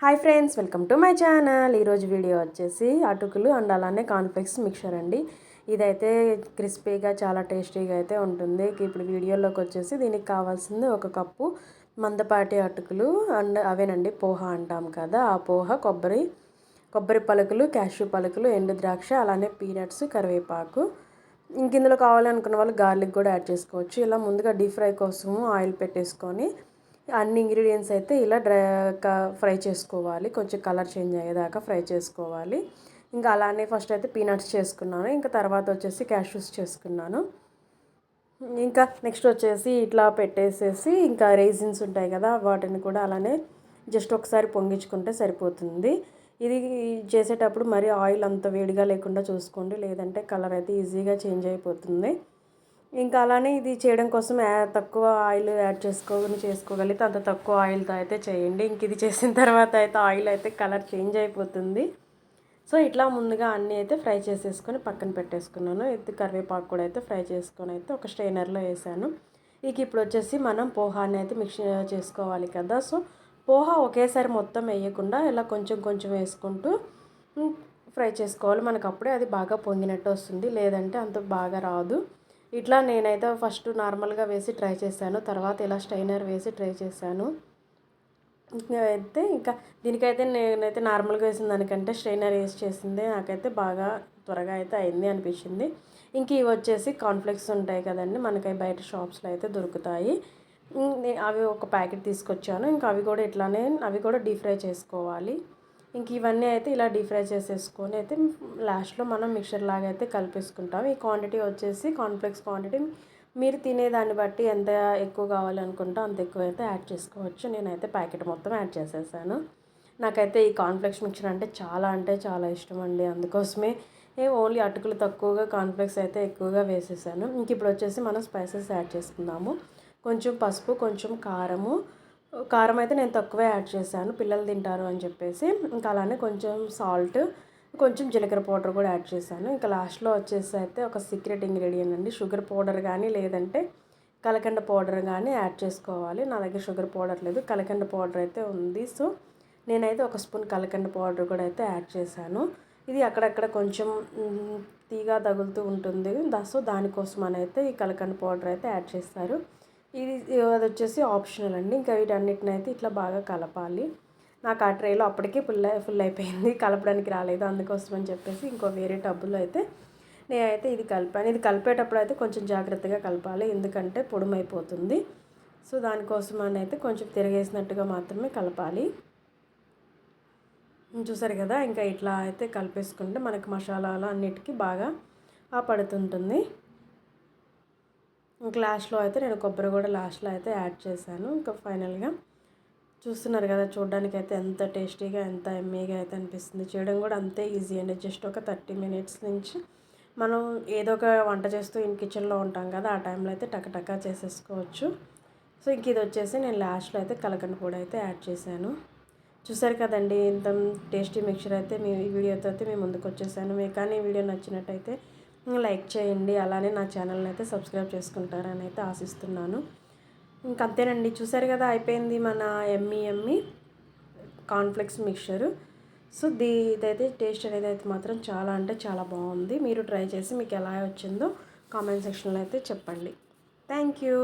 Hi friends, welcome to my channel. ఈరోజు video వచ్చేసి అటుకులు అండ్ అలానే కాన్ఫ్లెక్స్ మిక్చర్ అండి. ఇదైతే క్రిస్పీగా చాలా టేస్టీగా అయితే ఉంటుంది. ఇప్పుడు వీడియోలోకి వచ్చేసి దీనికి కావాల్సింది 1 కప్పు మందపాటి అటుకులు అండ్ అవేనండి పోహా అంటాం కదా, ఆ పోహా, కొబ్బరి పలుకులు, క్యాష్యూ పలుకులు, ఎండు ద్రాక్ష, అలానే పీనట్స్, కరివేపాకు. ఇందులో కావాలనుకున్న వాళ్ళు గార్లిక్ కూడా యాడ్ చేసుకోవచ్చు. ఇలా ముందుగా డీప్ ఫ్రై కోసము ఆయిల్ పెట్టేసుకొని అన్ని ఇంగ్రీడియంట్స్ అయితే ఇలా ఫ్రై చేసుకోవాలి. కొంచెం కలర్ చేంజ్ అయ్యేదాకా ఫ్రై చేసుకోవాలి. ఇంకా అలానే ఫస్ట్ అయితే పీనట్స్ చేసుకున్నాను. ఇంకా తర్వాత వచ్చేసి క్యాష్యూస్ చేసుకున్నాను. ఇంకా నెక్స్ట్ వచ్చేసి ఇట్లా పెట్టేసేసి ఇంకా రైజిన్స్ ఉంటాయి కదా, వాటిని కూడా అలానే జస్ట్ ఒకసారి పొంగించుకుంటే సరిపోతుంది. ఇది చేసేటప్పుడు మరి ఆయిల్ అంత వేడిగా లేకుండా చూసుకోండి, లేదంటే కలర్ అయితే ఈజీగా చేంజ్ అయిపోతుంది. ఇంకా అలానే ఇది చేయడం కోసం తక్కువ ఆయిల్ యాడ్ చేసుకోగలిగితే అంత తక్కువ ఆయిల్తో అయితే చేయండి. ఇంక ఇది చేసిన తర్వాత అయితే ఆయిల్ అయితే కలర్ చేంజ్ అయిపోతుంది. సో ఇట్లా ముందుగా అన్నీ అయితే ఫ్రై చేసేసుకొని పక్కన పెట్టేసుకున్నాను. ఇది కరివేపాకు కూడా అయితే ఫ్రై చేసుకొని అయితే ఒక స్ట్రైనర్లో వేసాను. ఇక ఇప్పుడు వచ్చేసి మనం పోహాని అయితే మిక్స్ చేసుకోవాలి కదా. సో పోహా ఒకేసారి మొత్తం వేయకుండా ఇలా కొంచెం కొంచెం వేసుకుంటూ ఫ్రై చేసుకోవాలి. మనకు అప్పుడే అది బాగా పొంగినట్టు వస్తుంది, లేదంటే అంత బాగా రాదు. ఇట్లా నేనైతే ఫస్ట్ నార్మల్గా వేసి ట్రై చేశాను, తర్వాత ఇలా స్ట్రైనర్ వేసి ట్రై చేశాను. ఇంకా దీనికైతే నేనైతే నార్మల్గా వేసిన దానికంటే స్ట్రైనర్ వేసి చేసిందే నాకైతే బాగా త్వరగా అయితే అయింది అనిపించింది. ఇంక ఇవి వచ్చేసి కాన్ఫ్లెక్స్ ఉంటాయి కదండి, మనకి బయట షాప్స్లో అయితే దొరుకుతాయి. అవి ఒక ప్యాకెట్ తీసుకొచ్చాను. ఇంకా అవి కూడా డీప్ ఫ్రై చేసుకోవాలి. ఇంక ఇవన్నీ అయితే ఇలా డీప్ ఫ్రై చేసేసుకొని అయితే లాస్ట్లో మనం మిక్చర్ లాగా అయితే కలిపేసుకుంటాం. ఈ క్వాంటిటీ వచ్చేసి కాన్ఫ్లెక్స్ క్వాంటిటీ మీరు తినేదాన్ని బట్టి ఎంత ఎక్కువ కావాలనుకుంటా అంత ఎక్కువ అయితే యాడ్ చేసుకోవచ్చు. నేనైతే ప్యాకెట్ మొత్తం యాడ్ చేసేసాను. నాకైతే ఈ కాన్ఫ్లెక్స్ మిక్చర్ అంటే చాలా ఇష్టం అండి. అందుకోసమే ఓన్లీ అటుకులు తక్కువగా కాన్ఫ్లెక్స్ అయితే ఎక్కువగా వేసేసాను. ఇంక ఇప్పుడు వచ్చేసి మనం స్పైసెస్ యాడ్ చేసుకుందాము. కొంచెం పసుపు, కొంచెం కారం అయితే నేను తక్కువే యాడ్ చేశాను, పిల్లలు తింటారు అని చెప్పేసి. ఇంకా అలానే కొంచెం సాల్ట్, కొంచెం జీలకర్ర పౌడర్ కూడా యాడ్ చేశాను. ఇంకా లాస్ట్లో వచ్చేసి అయితే ఒక సీక్రెట్ ఇంగ్రీడియంట్ అండి, షుగర్ పౌడర్ కానీ లేదంటే కలకండ పౌడర్ కానీ యాడ్ చేసుకోవాలి. నా దగ్గర షుగర్ పౌడర్ లేదు, కలకండ పౌడర్ అయితే ఉంది. సో నేనైతే 1 స్పూన్ కలకండ పౌడర్ కూడా అయితే యాడ్ చేశాను. ఇది అక్కడక్కడ కొంచెం తీగా తగులుతూ ఉంటుంది, సో దానికోసం అని అయితే ఈ కలకండ పౌడర్ అయితే యాడ్ చేస్తారు. అది వచ్చేసి ఆప్షనల్ అండి. ఇంకా వీటన్నిటిని అయితే ఇట్లా బాగా కలపాలి. నాకు ఆ ట్రేలో అప్పటికే ఫుల్ అయిపోయింది, కలపడానికి రాలేదు. అందుకోసం అని చెప్పేసి ఇంకో వేరే టబ్బులో అయితే నేనైతే ఇది కలిపాను. ఇది కలిపేటప్పుడు అయితే కొంచెం జాగ్రత్తగా కలపాలి, ఎందుకంటే పొడుమైపోతుంది. సో దానికోసం అని అయితే కొంచెం తిరగేసినట్టుగా మాత్రమే కలపాలి. చూసారు కదా, ఇంకా ఇట్లా అయితే కలిపేసుకుంటే మనకి మసాలాలు అన్నిటికీ బాగా పడుతుంటుంది. ఇంకా లాస్ట్లో అయితే నేను కొబ్బరి కూడా లాస్ట్లో అయితే యాడ్ చేశాను. ఇంకా ఫైనల్గా చూస్తున్నారు కదా, చూడడానికి అయితే ఎంత టేస్టీగా ఎంత ఎమ్మీగా అయితే అనిపిస్తుంది. చేయడం కూడా అంతే ఈజీ అండి. జస్ట్ ఒక 30 మినిట్స్ నుంచి మనం ఏదో ఒక వంట చేస్తూ కిచెన్లో ఉంటాం కదా, ఆ టైంలో అయితే టకటకా చేసేసుకోవచ్చు. సో ఇంక ఇది వచ్చేసి నేను లాస్ట్లో అయితే కలకండ పొడి అయితే యాడ్ చేశాను. చూసారు కదండి, ఇంత టేస్టీ మిక్చర్ అయితే ఈ వీడియోతో అయితే మేము ముందుకు వచ్చేసాను. మీకు కానీ ఈ వీడియో నచ్చినట్టయితే లైక్ చేయండి, అలానే నా ఛానల్ని అయితే సబ్స్క్రైబ్ చేసుకుంటారని అయితే ఆశిస్తున్నాను. ఇంకంతేనండి, చూసారు కదా, అయిపోయింది మన ఎమ్మీ కాన్ఫ్లెక్స్ మిక్చరు. సో ఇదైతే టేస్ట్ అనేది అయితే మాత్రం చాలా బాగుంది. మీరు ట్రై చేసి మీకు ఎలా వచ్చిందో కామెంట్ సెక్షన్లో అయితే చెప్పండి. Thank you.